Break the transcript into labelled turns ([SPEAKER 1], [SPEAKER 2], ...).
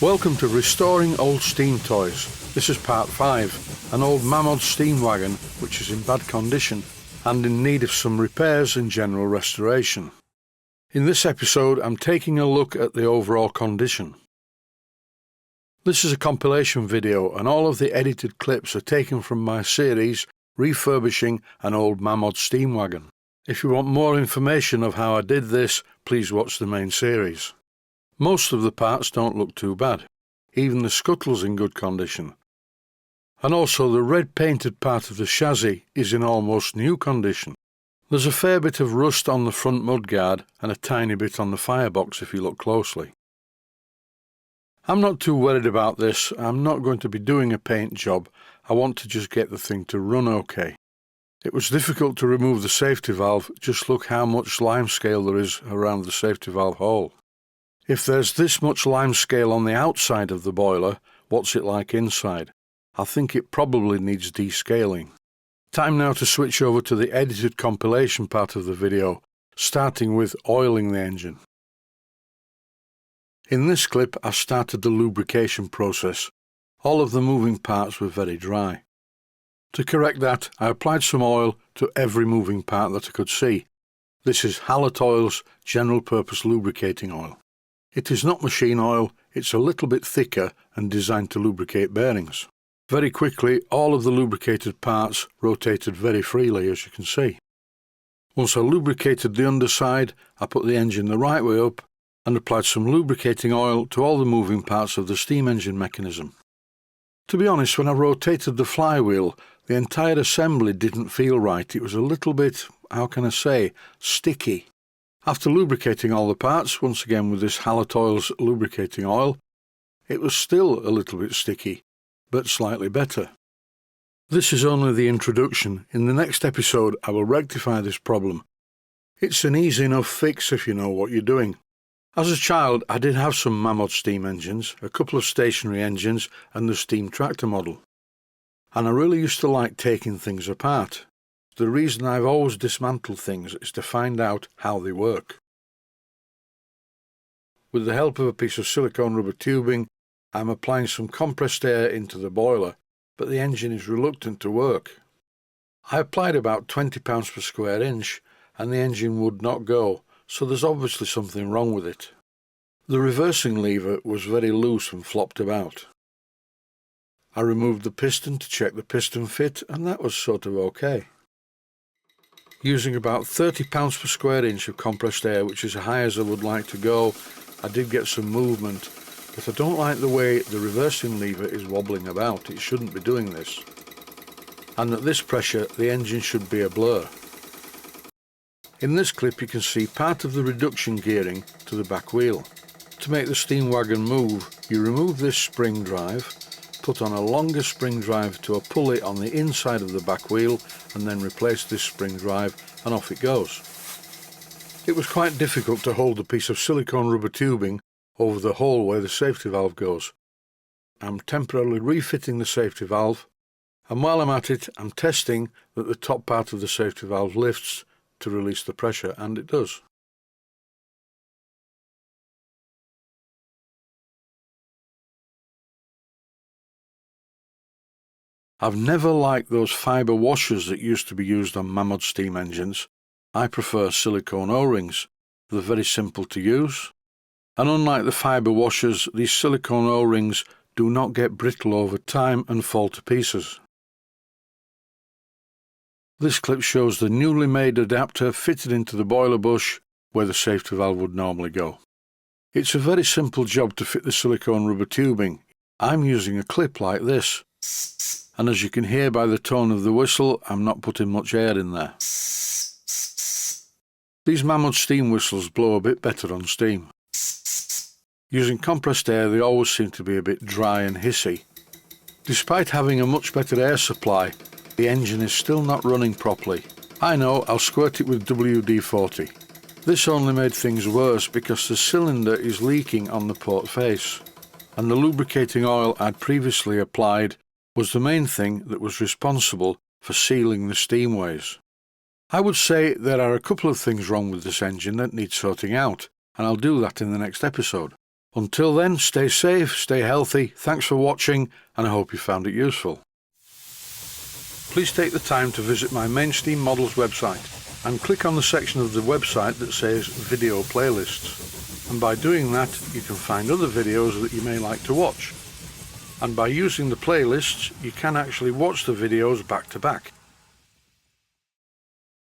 [SPEAKER 1] Welcome to Restoring Old Steam Toys. This is part 5, an old Mamod steam wagon which is in bad condition and in need of some repairs and general restoration. In this episode I'm taking a look at the overall condition. This is a compilation video and all of the edited clips are taken from my series Refurbishing an Old Mamod Steam Wagon. If you want more information of how I did this, please watch the main series. Most of the parts don't look too bad. Even the scuttle's in good condition. And also the red painted part of the chassis is in almost new condition. There's a fair bit of rust on the front mudguard and a tiny bit on the firebox if you look closely. I'm not too worried about this. I'm not going to be doing a paint job. I want to just get the thing to run okay. It was difficult to remove the safety valve. Just look how much limescale there is around the safety valve hole. If there's this much limescale on the outside of the boiler, what's it like inside? I think it probably needs descaling. Time now to switch over to the edited compilation part of the video, starting with oiling the engine. In this clip I started the lubrication process. All of the moving parts were very dry. To correct that, I applied some oil to every moving part that I could see. This is Hallett Oil's general purpose lubricating oil. It is not machine oil, it's a little bit thicker and designed to lubricate bearings. Very quickly, all of the lubricated parts rotated very freely, as you can see. Once I lubricated the underside, I put the engine the right way up and applied some lubricating oil to all the moving parts of the steam engine mechanism. To be honest, when I rotated the flywheel, the entire assembly didn't feel right. It was a little bit, how can I say, sticky. After lubricating all the parts, once again with this Hallett Oil's lubricating oil, it was still a little bit sticky, but slightly better. This is only the introduction. In the next episode I will rectify this problem. It's an easy enough fix if you know what you're doing. As a child I did have some Mamod steam engines, a couple of stationary engines and the steam tractor model. And I really used to like taking things apart. The reason I've always dismantled things is to find out how they work. With the help of a piece of silicone rubber tubing, I'm applying some compressed air into the boiler, but the engine is reluctant to work. I applied about 20 pounds per square inch, and the engine would not go, so there's obviously something wrong with it. The reversing lever was very loose and flopped about. I removed the piston to check the piston fit, and that was sort of okay. Using about 30 pounds per square inch of compressed air, which is as high as I would like to go, I did get some movement, but I don't like the way the reversing lever is wobbling about. It shouldn't be doing this. And at this pressure, the engine should be a blur. In this clip you can see part of the reduction gearing to the back wheel. To make the steam wagon move, you remove this spring drive, put on a longer spring drive to a pulley on the inside of the back wheel and then replace this spring drive and off it goes. It was quite difficult to hold a piece of silicone rubber tubing over the hole where the safety valve goes. I'm temporarily refitting the safety valve, and while I'm at it I'm testing that the top part of the safety valve lifts to release the pressure, and it does. I've never liked those fibre washers that used to be used on Mamod steam engines. I prefer silicone O-rings. They're very simple to use. And unlike the fibre washers, these silicone O-rings do not get brittle over time and fall to pieces. This clip shows the newly made adapter fitted into the boiler bush where the safety valve would normally go. It's a very simple job to fit the silicone rubber tubing. I'm using a clip like this. And as you can hear by the tone of the whistle, I'm not putting much air in there. These Mamod steam whistles blow a bit better on steam. Using compressed air, they always seem to be a bit dry and hissy. Despite having a much better air supply, the engine is still not running properly. I know, I'll squirt it with WD-40. This only made things worse because the cylinder is leaking on the port face, and the lubricating oil I'd previously applied was the main thing that was responsible for sealing the steamways. I would say there are a couple of things wrong with this engine that need sorting out, and I'll do that in the next episode. Until then, stay safe, stay healthy, thanks for watching, and I hope you found it useful. Please take the time to visit my Mainsteam Models website and click on the section of the website that says Video Playlists. And by doing that, you can find other videos that you may like to watch. And by using the playlists, you can actually watch the videos back to back.